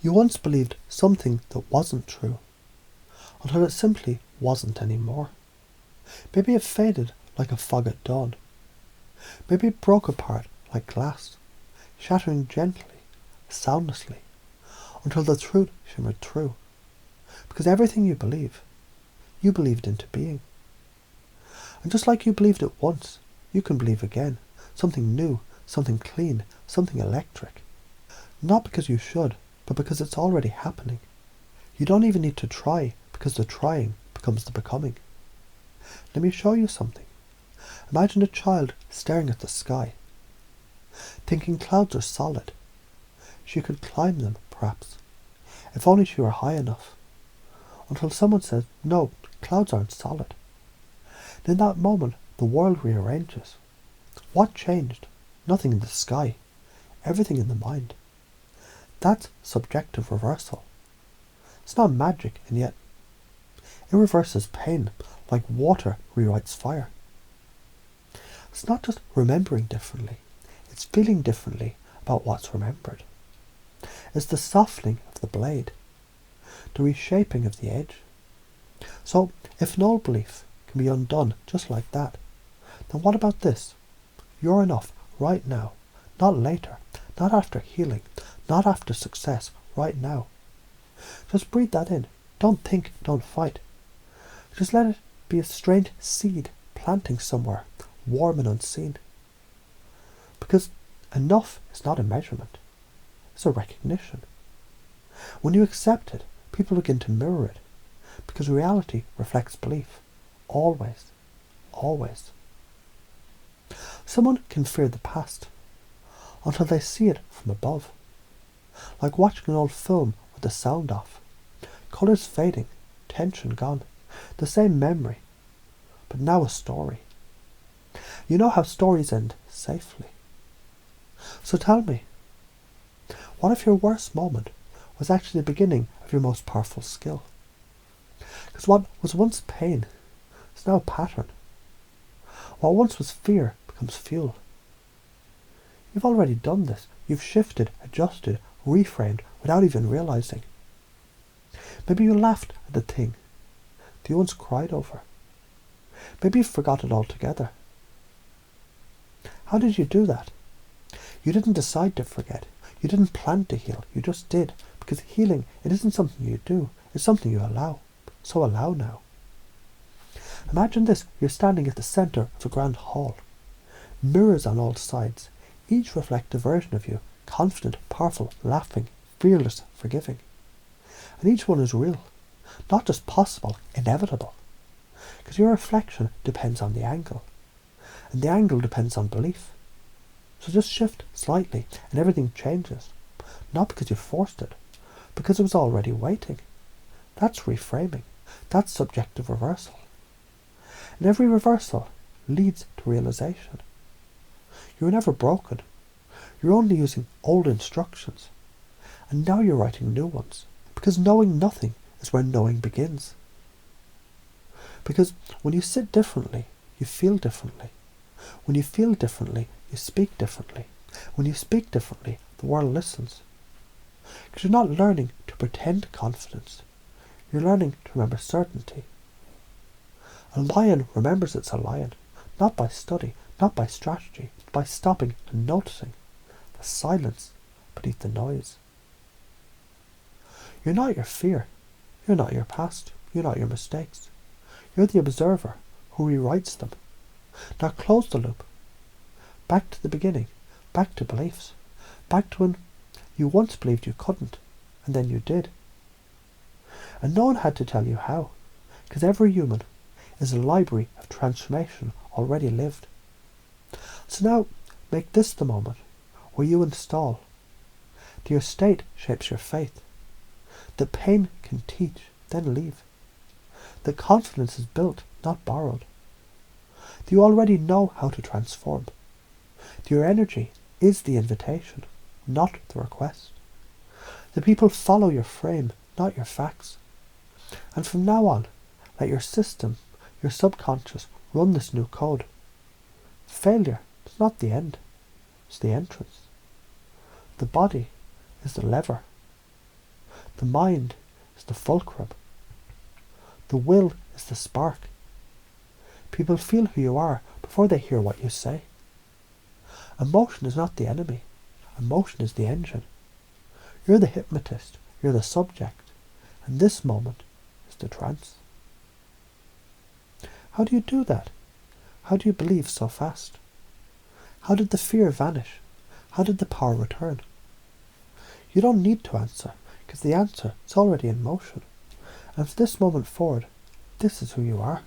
You once believed something that wasn't true, until it simply wasn't anymore. Maybe it faded like a fog at dawn. Maybe it broke apart like glass, shattering gently, soundlessly, until the truth shimmered through. Because everything you believed into being. And just like you believed it once, you can believe again. Something new, something clean, something electric. Not because you should, but because it's already happening. You don't even need to try, because the trying becomes the becoming. Let me show you something. Imagine a child staring at the sky, thinking clouds are solid. She could climb them, perhaps, if only she were high enough. Until someone says, no, clouds aren't solid. And in that moment, the world rearranges. What changed? Nothing in the sky. Everything in the mind. That's subjective reversal. It's not magic, and yet it reverses pain like water rewrites fire. It's not just remembering differently. It's feeling differently about what's remembered. It's the softening of the blade, the reshaping of the edge. So, if an old belief can be undone just like that, then what about this? You're enough right now, not later, not after healing, not after success, right now. Just breathe that in. Don't think, don't fight. Just let it be a strange seed planting somewhere, warm and unseen. Because enough is not a measurement, it's a recognition. When you accept it, people begin to mirror it, because reality reflects belief. Always. Always. Someone can fear the past until they see it from above. Like watching an old film with the sound off. Colours fading, tension gone. The same memory, but now a story. You know how stories end safely. So tell me, what if your worst moment was actually the beginning of your most powerful skill? Because what was once pain is now a pattern. What once was fear becomes fuel. You've already done this. You've shifted, adjusted, reframed without even realizing. Maybe you laughed at the thing that you once cried over. Maybe you forgot it altogether. How did you do that? You didn't decide to forget. You didn't plan to heal. You just did. Because healing, it isn't something you do. It's something you allow. So allow now. Imagine this. You're standing at the centre of a grand hall. Mirrors on all sides. Each reflect a version of you. Confident, powerful, laughing, fearless, forgiving. And each one is real. Not just possible, inevitable. Because your reflection depends on the angle. And the angle depends on belief. So just shift slightly and everything changes. Not because you forced it, because it was already waiting. That's reframing. That's subjective reversal. And every reversal leads to realization. You were never broken. You're only using old instructions. And now you're writing new ones. Because knowing nothing is where knowing begins. Because when you sit differently, you feel differently. When you feel differently, you speak differently. When you speak differently, the world listens. Because you're not learning to pretend confidence. You're learning to remember certainty. A lion remembers it's a lion, not by study, not by strategy, but by stopping and noticing the silence beneath the noise. You're not your fear. You're not your past. You're not your mistakes. You're the observer who rewrites them. Now close the loop. Back to the beginning. Back to beliefs. Back to when you once believed you couldn't, and then you did. And no one had to tell you how, because every human is a library of transformation already lived. So now make this the moment where you install that your state shapes your faith. That pain can teach, then leave. That confidence is built, not borrowed. That you already know how to transform. That your energy is the invitation, not the request. That people follow your frame, not your facts. And from now on, let your system, your subconscious, run this new code. Failure is not the end, it's the entrance. The body is the lever. The mind is the fulcrum. The will is the spark. People feel who you are before they hear what you say. Emotion is not the enemy. Emotion is the engine. You're the hypnotist. You're the subject. And this moment is the trance. How do you do that? How do you believe so fast? How did the fear vanish? How did the power return? You don't need to answer, because the answer is already in motion. And from this moment forward, this is who you are.